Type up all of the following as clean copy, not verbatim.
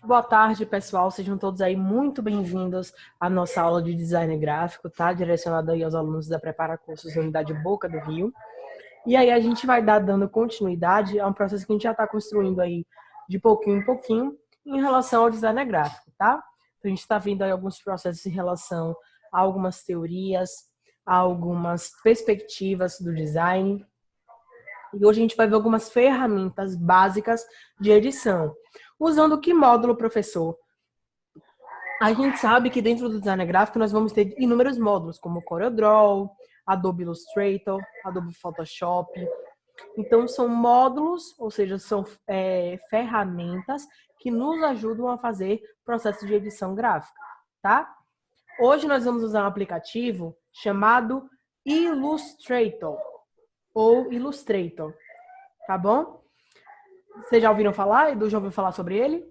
Boa tarde, pessoal. Sejam todos aí muito bem-vindos à nossa aula de design gráfico, tá? Direcionada aí aos alunos da Prepara Cursos Unidade Boca do Rio. E aí a gente vai dando continuidade a um processo que a gente já está construindo aí de pouquinho em pouquinho em relação ao design gráfico, tá? Então, a gente está vendo aí alguns processos em relação a algumas teorias, a algumas perspectivas do design. E hoje a gente vai ver algumas ferramentas básicas de edição. Usando que módulo, professor? A gente sabe que dentro do design gráfico nós vamos ter inúmeros módulos, como CorelDRAW, Adobe Illustrator, Adobe Photoshop. Então, são módulos, ou seja, são ferramentas que nos ajudam a fazer processo de edição gráfica, tá? Hoje nós vamos usar um aplicativo chamado Illustrator, ou Illustrator, tá bom? Vocês já ouviram falar? Edu já ouviu falar sobre ele?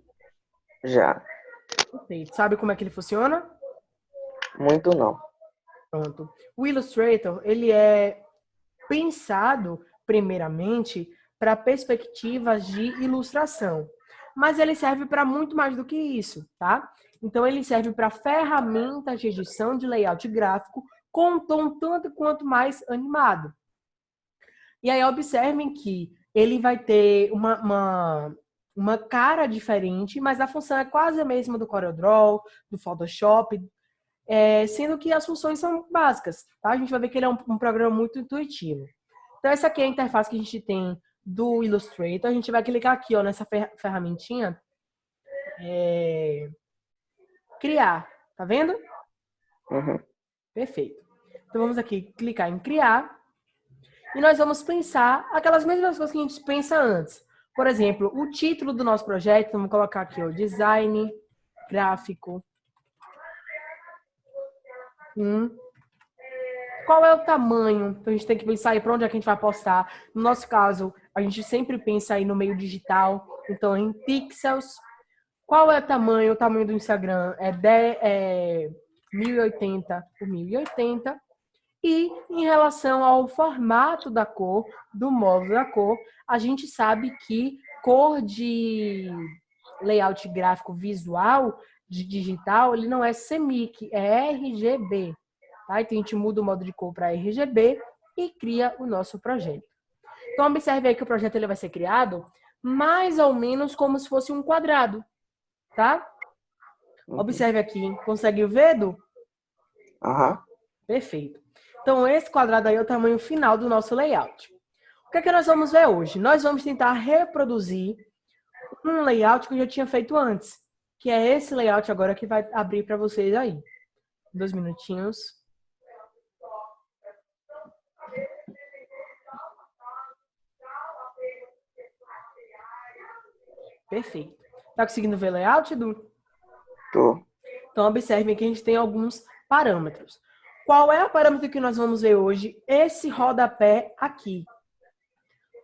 Já. Perfeito. Sabe como é que ele funciona? Muito não. Pronto. O Illustrator, ele é pensado, primeiramente, para perspectivas de ilustração. Mas ele serve para muito mais do que isso, tá? Então, ele serve para ferramentas de edição de layout gráfico com um tom tanto quanto mais animado. E aí, observem que ele vai ter uma cara diferente, mas a função é quase a mesma do CorelDRAW, do Photoshop, sendo que as funções são básicas, tá? A gente vai ver que ele é um programa muito intuitivo. Então, essa aqui é a interface que a gente tem do Illustrator. A gente vai clicar aqui, ó, nessa ferramentinha. Criar. Tá vendo? Uhum. Perfeito. Então, vamos aqui clicar em criar. E nós vamos pensar aquelas mesmas coisas que a gente pensa antes. Por exemplo, o título do nosso projeto, vamos colocar aqui, ó, design gráfico. Qual é o tamanho? Então, a gente tem que pensar aí para onde é que a gente vai postar. No nosso caso, a gente sempre pensa aí no meio digital, então em pixels. Qual é o tamanho? O tamanho do Instagram é 1080 por 1080. E em relação ao formato da cor, do módulo da cor, a gente sabe que cor de layout gráfico visual, de digital, ele não é CMYK, é RGB. Tá? Então, a gente muda o modo de cor para RGB e cria o nosso projeto. Então, observe aí que o projeto ele vai ser criado mais ou menos como se fosse um quadrado. Tá? Observe aqui. Consegue ver, Edu? Aham. Perfeito. Então, esse quadrado aí é o tamanho final do nosso layout. O que é que nós vamos ver hoje? Nós vamos tentar reproduzir um layout que eu já tinha feito antes, que é esse layout agora que vai abrir para vocês aí. 2 minutinhos. Perfeito. Tá conseguindo ver o layout, Edu? Tô. Então, observem que a gente tem alguns parâmetros. Qual é o parâmetro que nós vamos ver hoje? Esse rodapé aqui.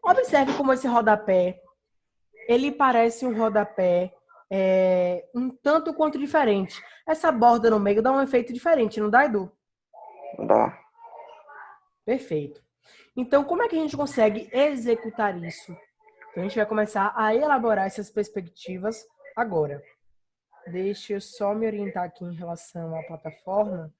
Observe como esse rodapé, ele parece um rodapé um tanto quanto diferente. Essa borda no meio dá um efeito diferente, não dá, Edu? Dá. Perfeito. Então, como é que a gente consegue executar isso? Então, a gente vai começar a elaborar essas perspectivas agora. Deixa eu só me orientar aqui em relação à plataforma.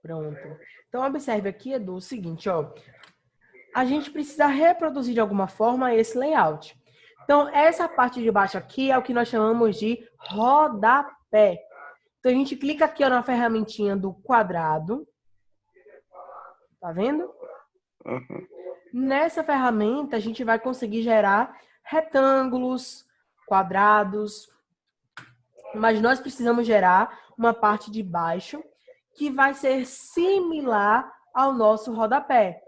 Pronto. Então, observe aqui, Edu, o seguinte, ó. A gente precisa reproduzir de alguma forma esse layout. Então, essa parte de baixo aqui é o que nós chamamos de rodapé. Então, a gente clica aqui ó, na ferramentinha do quadrado. Tá vendo? Uhum. Nessa ferramenta, a gente vai conseguir gerar retângulos, quadrados, mas nós precisamos gerar uma parte de baixo que vai ser similar ao nosso rodapé.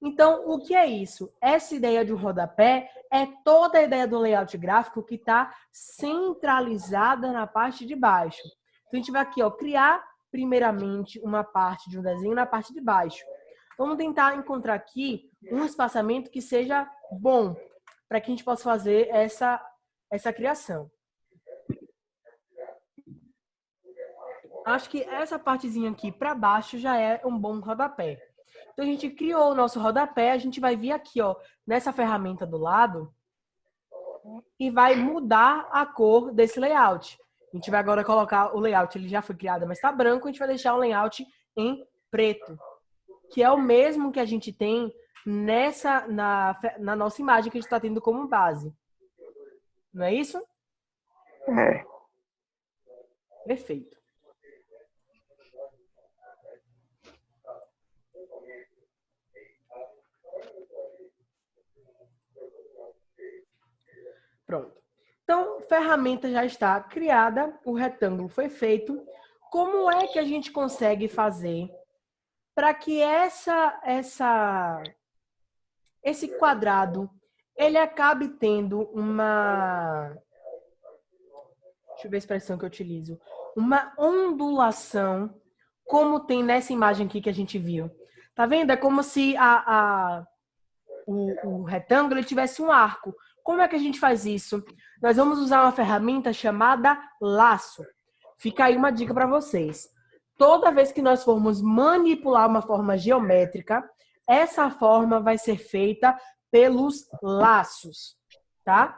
Então, o que é isso? Essa ideia de um rodapé é toda a ideia do layout gráfico que está centralizada na parte de baixo. Então, a gente vai aqui, ó, criar primeiramente uma parte de um desenho na parte de baixo. Vamos tentar encontrar aqui um espaçamento que seja bom para que a gente possa fazer essa criação. Acho que essa partezinha aqui para baixo já é um bom rodapé. Então, a gente criou o nosso rodapé, a gente vai vir aqui, ó, nessa ferramenta do lado e vai mudar a cor desse layout. A gente vai agora colocar o layout, ele já foi criado, mas está branco, a gente vai deixar o layout em preto, que é o mesmo que a gente tem na nossa imagem que a gente está tendo como base. Não é isso? É. Perfeito. Pronto. Então, a ferramenta já está criada, o retângulo foi feito. Como é que a gente consegue fazer para que esse quadrado ele acabe tendo uma... Deixa eu ver a expressão que eu utilizo. Uma ondulação, como tem nessa imagem aqui que a gente viu. Tá vendo? É como se o retângulo ele tivesse um arco. Como é que a gente faz isso? Nós vamos usar uma ferramenta chamada laço. Fica aí uma dica para vocês. Toda vez que nós formos manipular uma forma geométrica, essa forma vai ser feita pelos laços, tá?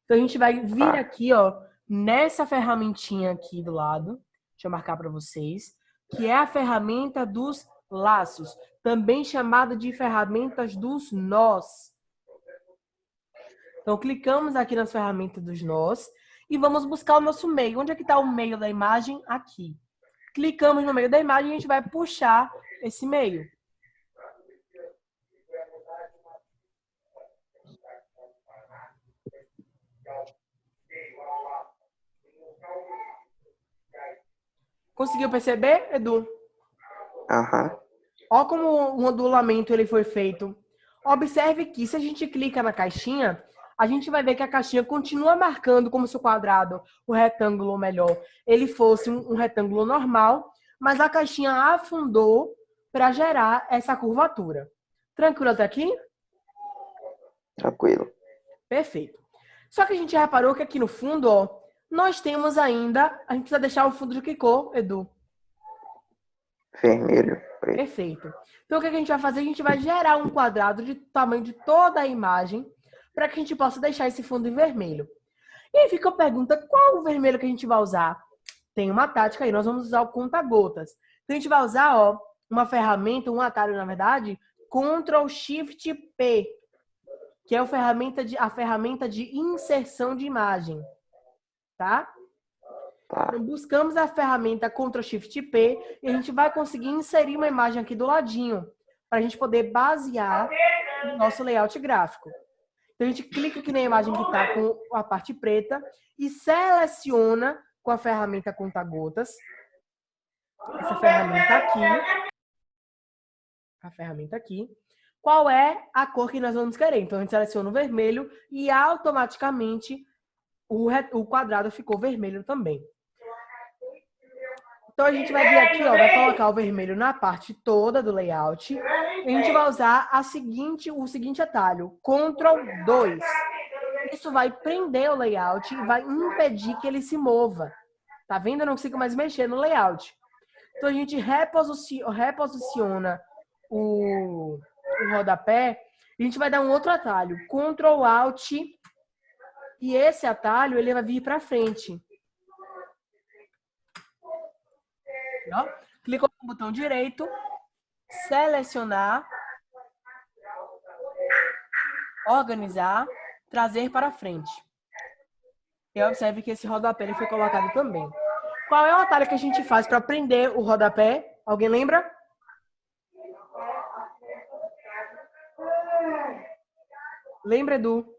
Então a gente vai vir aqui, ó, nessa ferramentinha aqui do lado. Deixa eu marcar para vocês, que é a ferramenta dos laços, também chamada de ferramentas dos nós. Então, clicamos aqui nas ferramentas dos nós e vamos buscar o nosso meio. Onde é que está o meio da imagem? Aqui. Clicamos no meio da imagem e a gente vai puxar esse meio. Conseguiu perceber, Edu? Aham. Olha como o ondulamento ele foi feito. Observe que se a gente clica na caixinha, a gente vai ver que a caixinha continua marcando como se o quadrado, o retângulo, ou melhor, ele fosse um retângulo normal, mas a caixinha afundou para gerar essa curvatura. Tranquilo até aqui? Tranquilo. Perfeito. Só que a gente reparou que aqui no fundo, ó, nós temos ainda... A gente precisa deixar o fundo de que cor, Edu? Vermelho, preto. Perfeito. Então, o que a gente vai fazer? A gente vai gerar um quadrado de tamanho de toda a imagem para que a gente possa deixar esse fundo em vermelho. E aí fica a pergunta, qual o vermelho que a gente vai usar? Tem uma tática aí, nós vamos usar o conta-gotas. Então, a gente vai usar, ó, uma ferramenta, um atalho, na verdade, Ctrl+Shift+P, que é a ferramenta de inserção de imagem, tá? Tá. Então, buscamos a ferramenta Ctrl+Shift+P e a gente vai conseguir inserir uma imagem aqui do ladinho, para a gente poder basear o nosso layout gráfico. Então, a gente clica aqui na imagem que está com a parte preta e seleciona com a ferramenta conta-gotas. Essa ferramenta aqui. A ferramenta aqui. Qual é a cor que nós vamos querer? Então, a gente seleciona o vermelho e automaticamente o quadrado ficou vermelho também. Então, a gente vai vir aqui, ó, vai colocar o vermelho na parte toda do layout. E a gente vai usar o seguinte atalho, Ctrl+2. Isso vai prender o layout e vai impedir que ele se mova. Tá vendo? Eu não consigo mais mexer no layout. Então, a gente reposiciona o rodapé e a gente vai dar um outro atalho, Ctrl+Alt, e esse atalho ele vai vir para frente. Ó, clicou no botão direito, selecionar, organizar, trazer para frente. E observe que esse rodapé ele foi colocado também. Qual é o atalho que a gente faz para prender o rodapé? Alguém lembra? Lembra, Edu?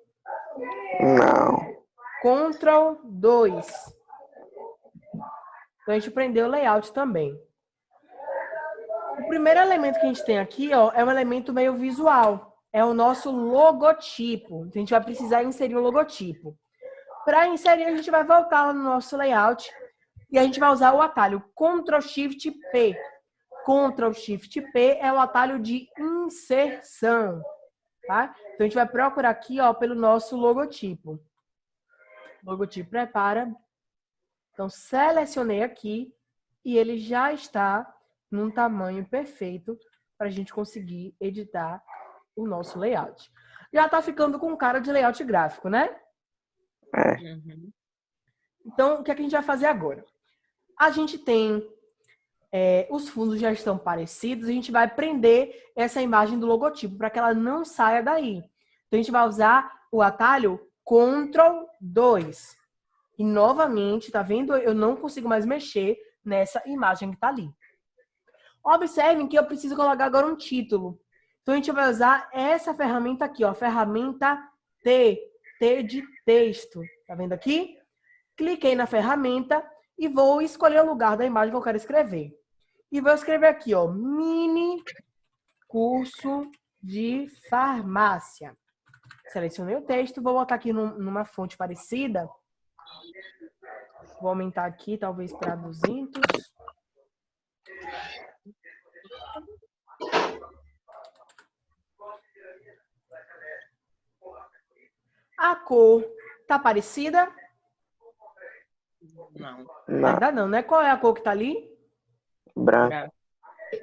Não. Ctrl+2. Então, a gente prendeu o layout também. O primeiro elemento que a gente tem aqui, ó, é um elemento meio visual. É o nosso logotipo. Então, a gente vai precisar inserir um logotipo. Para inserir, a gente vai voltar no nosso layout e a gente vai usar o atalho Ctrl+Shift+P. Ctrl+Shift+P é o atalho de inserção. Tá? Então, a gente vai procurar aqui, ó, pelo nosso logotipo. Logotipo prepara. Então, selecionei aqui e ele já está num tamanho perfeito para a gente conseguir editar o nosso layout. Já está ficando com cara de layout gráfico, né? É. Uhum. Então, o que é que a gente vai fazer agora? A gente tem... os fundos já estão parecidos, a gente vai prender essa imagem do logotipo para que ela não saia daí. Então, a gente vai usar o atalho Ctrl 2. E, novamente, tá vendo? Eu não consigo mais mexer nessa imagem que tá ali. Observem que eu preciso colocar agora um título. Então, a gente vai usar essa ferramenta aqui, ó, ferramenta T, T de texto. Tá vendo aqui? Cliquei na ferramenta e vou escolher o lugar da imagem que eu quero escrever. E vou escrever aqui, ó, mini curso de farmácia. Selecionei o texto, vou botar aqui numa fonte parecida. Vou aumentar aqui, talvez para 200. A cor tá parecida? Não. Não. Ainda não, né? Qual é a cor que tá ali? Branco.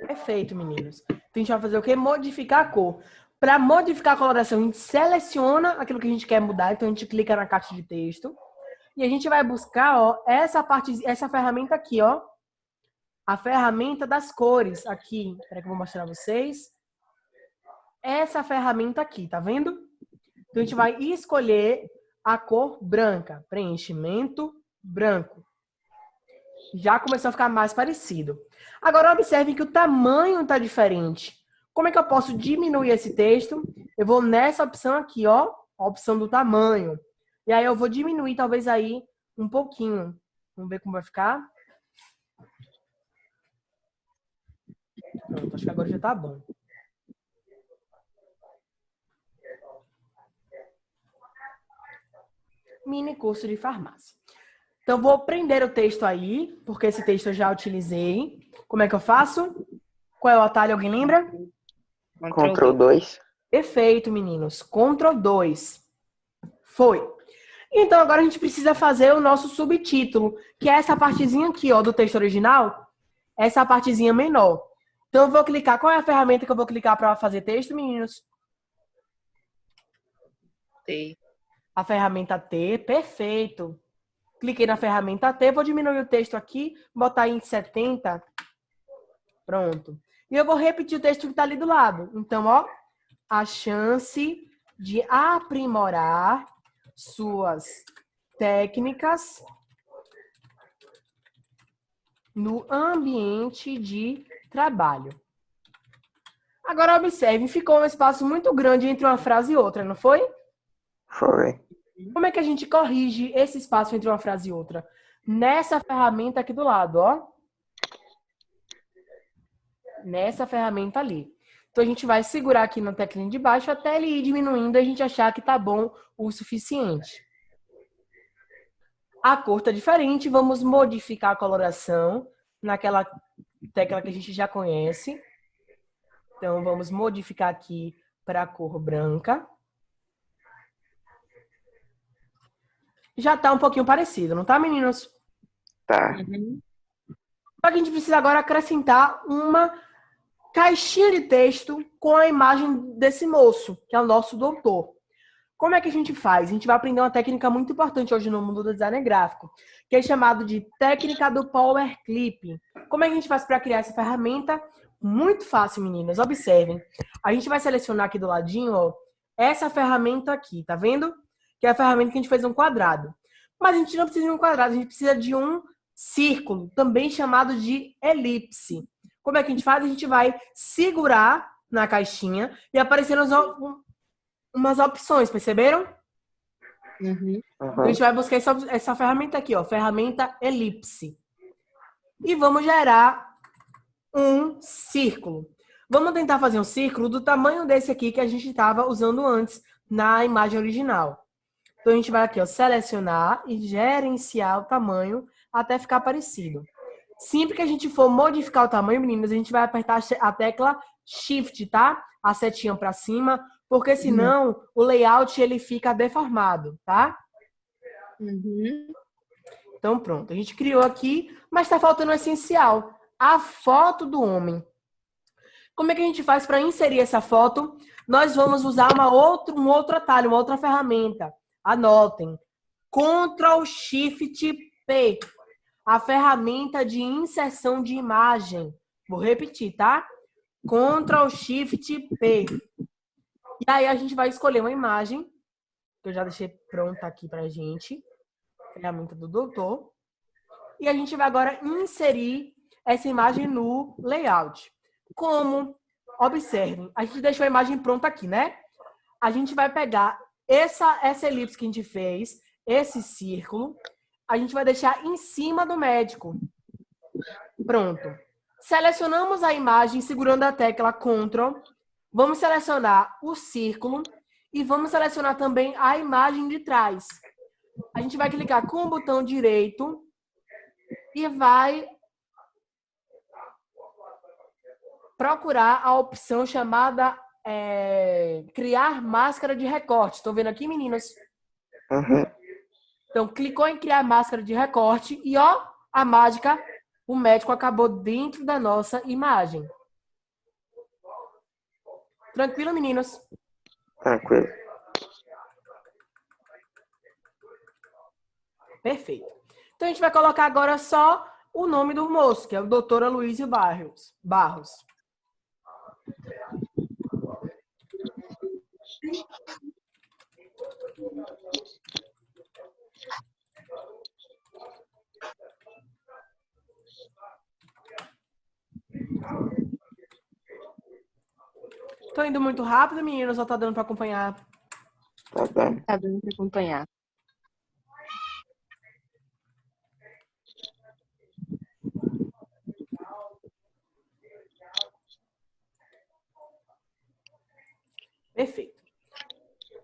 Perfeito, meninos. Então, a gente vai fazer o quê? Modificar a cor. Para modificar a coloração, a gente seleciona aquilo que a gente quer mudar. Então, a gente clica na caixa de texto. E a gente vai buscar, ó, essa ferramenta aqui, ó. A ferramenta das cores. Aqui. Espera que eu vou mostrar pra vocês. Essa ferramenta aqui, tá vendo? Então, a gente vai escolher a cor branca. Preenchimento branco. Já começou a ficar mais parecido. Agora, observem que o tamanho está diferente. Como é que eu posso diminuir esse texto? Eu vou nessa opção aqui, ó. A opção do tamanho. E aí eu vou diminuir, talvez, aí um pouquinho. Vamos ver como vai ficar. Pronto, acho que agora já tá bom. Mini curso de farmácia. Então, vou prender o texto aí, porque esse texto eu já utilizei. Como é que eu faço? Qual é o atalho? Alguém lembra? Ctrl 2. Perfeito, meninos. Ctrl 2. Foi. Então, agora a gente precisa fazer o nosso subtítulo, que é essa partezinha aqui, ó, do texto original. Essa partezinha menor. Então, eu vou clicar. Qual é a ferramenta que eu vou clicar para fazer texto, meninos? T. A ferramenta T. Perfeito. Cliquei na ferramenta T, vou diminuir o texto aqui, botar em 70. Pronto. E eu vou repetir o texto que está ali do lado. Então, ó, a chance de aprimorar suas técnicas no ambiente de trabalho. Agora, observe, ficou um espaço muito grande entre uma frase e outra, não foi? Foi. Como é que a gente corrige esse espaço entre uma frase e outra? Nessa ferramenta aqui do lado, ó. Nessa ferramenta ali. Então, a gente vai segurar aqui na teclinha de baixo até ele ir diminuindo e a gente achar que tá bom o suficiente. A cor tá diferente, vamos modificar a coloração naquela tecla que a gente já conhece. Então, vamos modificar aqui para a cor branca. Já tá um pouquinho parecido, não tá, meninos? Tá. Uhum. Só que a gente precisa agora acrescentar uma caixinha de texto com a imagem desse moço, que é o nosso doutor. Como é que a gente faz? A gente vai aprender uma técnica muito importante hoje no mundo do design gráfico, que é chamado de técnica do Power Clip. Como é que a gente faz para criar essa ferramenta? Muito fácil, meninas. Observem. A gente vai selecionar aqui do ladinho, ó, essa ferramenta aqui, tá vendo? Que é a ferramenta que a gente fez um quadrado. Mas a gente não precisa de um quadrado, a gente precisa de um círculo, também chamado de elipse. Como é que a gente faz? A gente vai segurar na caixinha e aparecer umas opções, perceberam? Uhum. Então, a gente vai buscar essa ferramenta aqui, ó, ferramenta elipse. E vamos gerar um círculo. Vamos tentar fazer um círculo do tamanho desse aqui que a gente estava usando antes na imagem original. Então, a gente vai aqui, ó, selecionar e gerenciar o tamanho até ficar parecido. Sempre que a gente for modificar o tamanho, meninas, a gente vai apertar a tecla Shift, tá? A setinha para cima, porque senão o layout ele fica deformado, tá? Uhum. Então, pronto. A gente criou aqui Mas está faltando o essencial, a foto do homem. Como é que a gente faz para inserir essa foto? Nós vamos usar um outro atalho, uma outra ferramenta. Anotem. Ctrl Shift P. A ferramenta de inserção de imagem. Vou repetir, tá? Ctrl Shift P. E aí a gente vai escolher uma imagem, que eu já deixei pronta aqui pra gente. Ferramenta do doutor. E a gente vai agora inserir essa imagem no layout. Como? Observem, a gente deixou a imagem pronta aqui, né? A gente vai pegar essa elipse que a gente fez, esse círculo, a gente vai deixar em cima do médico. Pronto. Selecionamos a imagem segurando a tecla Ctrl. Vamos selecionar o círculo e vamos selecionar também a imagem de trás. A gente vai clicar com o botão direito e vai procurar a opção chamada criar máscara de recorte. Estão vendo aqui, meninos? Uhum. Então, clicou em criar máscara de recorte e, ó, a mágica, o médico acabou dentro da nossa imagem. Tranquilo, meninos? Tranquilo. Perfeito. Então, a gente vai colocar agora só o nome do moço, que é o Dr. Aloysio Barros. Tô indo muito rápido, meninos, ou tá dando para acompanhar? Tá dando. Tá dando para acompanhar. Perfeito.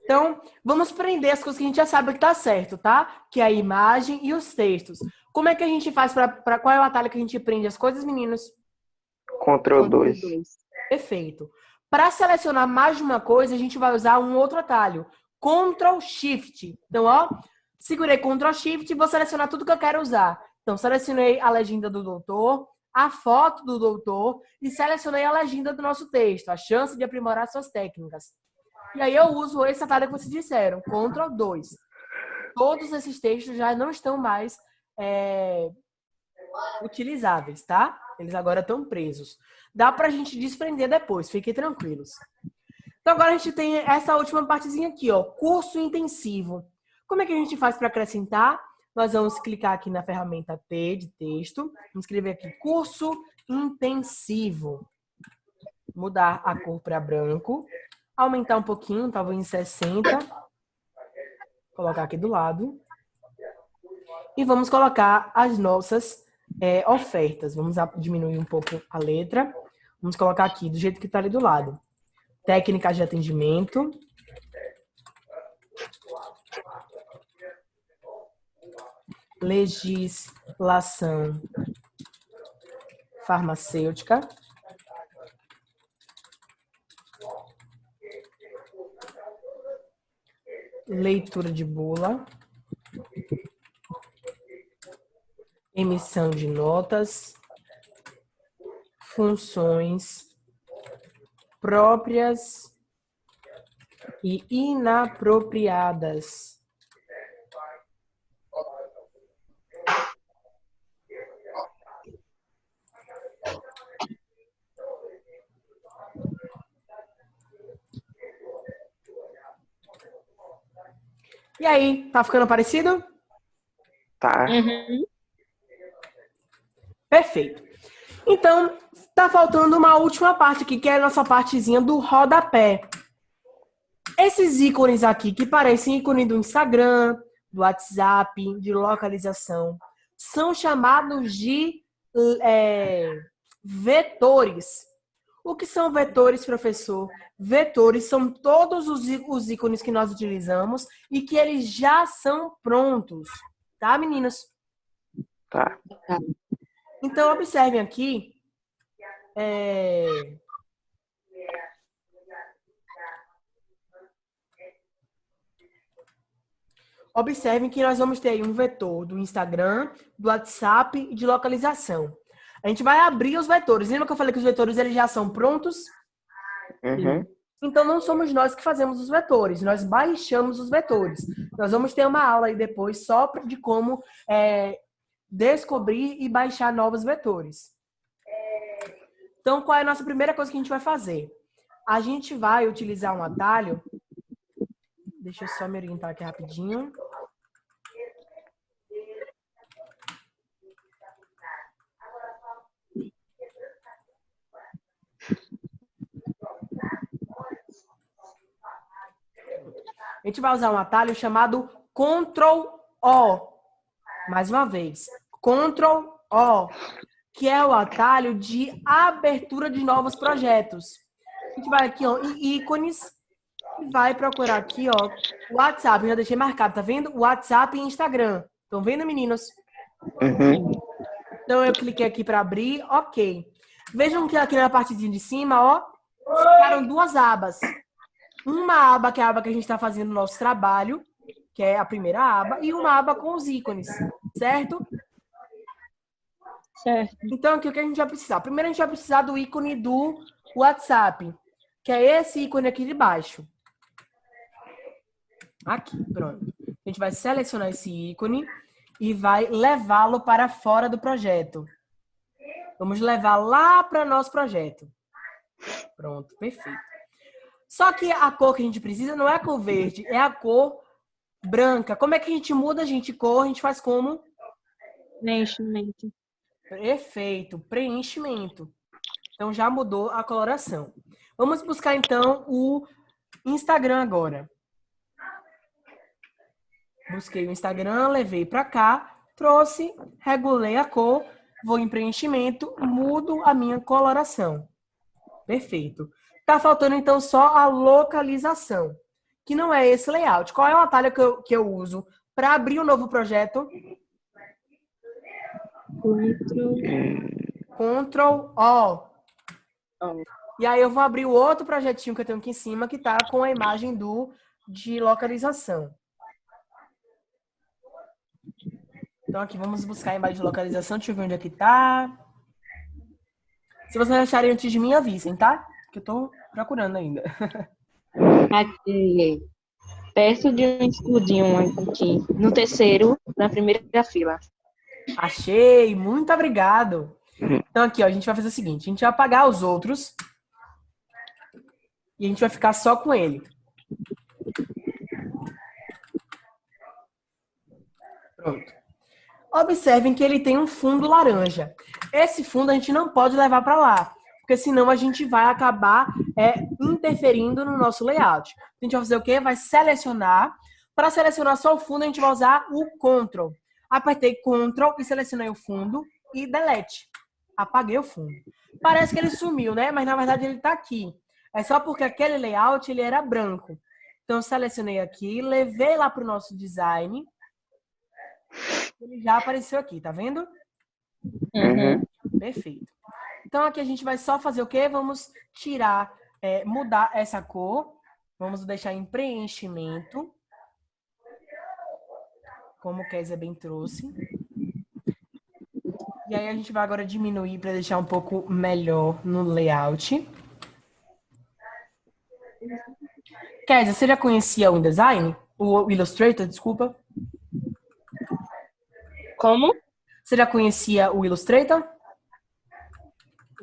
Então, vamos prender as coisas que a gente já sabe que tá certo, tá? Que é a imagem e os textos. Como é que a gente faz para qual é o atalho que a gente prende as coisas, meninos? Ctrl 2. Perfeito. Para selecionar mais de uma coisa, a gente vai usar um outro atalho. Ctrl Shift. Então, ó, segurei Ctrl Shift e vou selecionar tudo que eu quero usar. Então, selecionei a legenda do doutor, a foto do doutor e selecionei a legenda do nosso texto, a chance de aprimorar suas técnicas. E aí eu uso esse atalho que vocês disseram, Ctrl 2. Todos esses textos já não estão mais utilizáveis, tá? Eles agora estão presos. Dá pra gente desprender depois, fiquem tranquilos. Então agora a gente tem essa última partezinha aqui, ó, curso intensivo. Como é que a gente faz para acrescentar? Nós vamos clicar aqui na ferramenta T de texto, vamos escrever aqui curso intensivo. Mudar a cor para branco, aumentar um pouquinho, talvez em 60. Colocar aqui do lado. E vamos colocar as nossas ofertas. Vamos diminuir um pouco a letra. Vamos colocar aqui do jeito que está ali do lado. Técnicas de atendimento. Legislação farmacêutica. Leitura de bula. Emissão de notas. Funções próprias e inapropriadas. E aí, tá ficando parecido? Tá. Uhum. Perfeito. Então, tá faltando uma última parte aqui, que é a nossa partezinha do rodapé. Esses ícones aqui, que parecem ícone do Instagram, do WhatsApp, de localização, são chamados de vetores. O que são vetores, professor? Vetores são todos os ícones que nós utilizamos e que eles já são prontos. Tá, meninos? Tá. Então, observem aqui. Observem que nós vamos ter aí um vetor do Instagram, do WhatsApp e de localização. A gente vai abrir os vetores. Lembra que eu falei que os vetores eles já são prontos? Uhum. Então, não somos nós que fazemos os vetores, nós baixamos os vetores. Nós vamos ter uma aula aí depois só de como descobrir e baixar novos vetores. Então, qual é a nossa primeira coisa que a gente vai fazer? A gente vai utilizar um atalho. Deixa eu só me orientar aqui rapidinho. A gente vai usar um atalho chamado Ctrl+O. Mais uma vez. Ctrl+O, que é o atalho de abertura de novos projetos. A gente vai aqui, ó, em ícones, e vai procurar aqui, ó, WhatsApp. Eu já deixei marcado, tá vendo? WhatsApp e Instagram. Estão vendo, meninos? Uhum. Então, eu cliquei aqui para abrir, ok. Vejam que aqui na partezinha de cima, ó, ficaram duas abas. Uma aba, que é a aba que a gente está fazendo o nosso trabalho, que é a primeira aba, e uma aba com os ícones, certo? Certo. Então, aqui o que a gente vai precisar? Primeiro, a gente vai precisar do ícone do WhatsApp, que é esse ícone aqui de baixo. Aqui, pronto. A gente vai selecionar esse ícone e vai levá-lo para fora do projeto. Vamos levar lá para nosso projeto. Pronto, perfeito. Só que a cor que a gente precisa não é a cor verde, é a cor branca. Como é que a gente muda, cor? A gente faz como? Preenchimento. Perfeito, preenchimento. Então já mudou a coloração. Vamos buscar então o Instagram agora. Busquei o Instagram, levei para cá, trouxe, regulei a cor, vou em preenchimento, mudo a minha coloração. Perfeito. Tá faltando então só a localização, que não é esse layout. Qual é o atalho que eu uso para abrir um novo projeto? Ctrl+O. E aí eu vou abrir o outro projetinho que eu tenho aqui em cima, que tá com a imagem de localização. Então aqui vamos buscar a imagem de localização. Deixa eu ver onde é que tá. Se vocês acharem antes de mim, avisem, tá? Que eu tô procurando ainda. Aqui, perto de um escudinho aqui, no terceiro, na primeira fila. Achei! Muito obrigado! Então aqui, ó, a gente vai fazer o seguinte. A gente vai apagar os outros. E a gente vai ficar só com ele. Pronto. Observem que ele tem um fundo laranja. Esse fundo a gente não pode levar para lá, porque senão a gente vai acabar interferindo no nosso layout. A gente vai fazer o quê? Vai selecionar. Para selecionar só o fundo, a gente vai usar o Ctrl. Apertei Ctrl e selecionei o fundo e Delete. Apaguei o fundo. Parece que ele sumiu, né? Mas na verdade ele está aqui. É só porque aquele layout ele era branco. Então eu selecionei aqui, levei lá para o nosso design. Ele já apareceu aqui, tá vendo? Uhum. Perfeito. Então aqui a gente vai só fazer o quê? Vamos tirar, mudar essa cor. Vamos deixar em preenchimento. Como o Kézia bem trouxe. E aí a gente vai agora diminuir para deixar um pouco melhor no layout. Kézia, você já conhecia o InDesign? O Illustrator, desculpa. Como? Você já conhecia o Illustrator?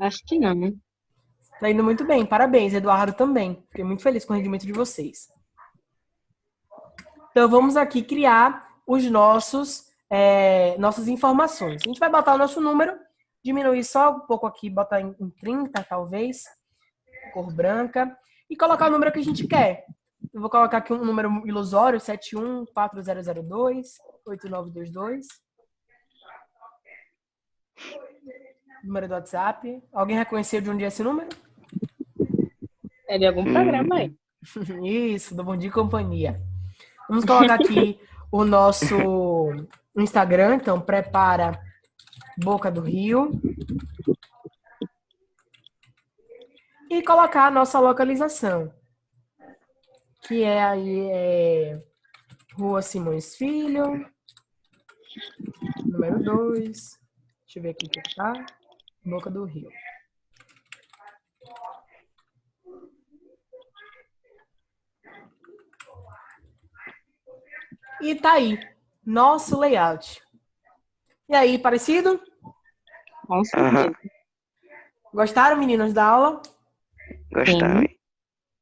Acho que não. Tá indo muito bem, parabéns, Eduardo também. Fiquei muito feliz com o rendimento de vocês. Então vamos aqui criar os nossas informações. A gente vai botar o nosso número, diminuir só um pouco aqui, botar em 30 talvez, cor branca, e colocar o número que a gente quer. Eu vou colocar aqui um número ilusório, 7140028922. Número do WhatsApp. Alguém reconheceu de onde é esse número? É de algum programa aí. Isso, do Bom Dia e Companhia. Vamos colocar aqui o nosso Instagram. Então, prepara Boca do Rio. E colocar a nossa localização. Que é aí Rua Simões Filho. Número 2. Deixa eu ver aqui o que tá. Boca do Rio. E tá aí. Nosso layout. E aí, parecido? Com certeza. Gostaram, meninas, da aula? Gostava.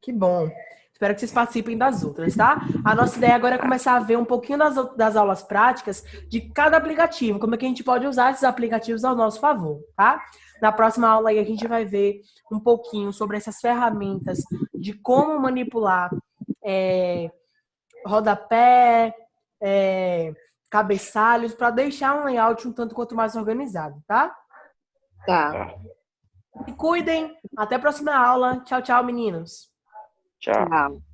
Que bom. Espero que vocês participem das outras, tá? A nossa ideia agora é começar a ver um pouquinho das aulas práticas de cada aplicativo, como é que a gente pode usar esses aplicativos ao nosso favor, tá? Na próxima aula aí a gente vai ver um pouquinho sobre essas ferramentas de como manipular rodapé, cabeçalhos, para deixar um layout um tanto quanto mais organizado, tá? Tá. Se cuidem. Até a próxima aula. Tchau, tchau, meninos. Tchau. Tchau.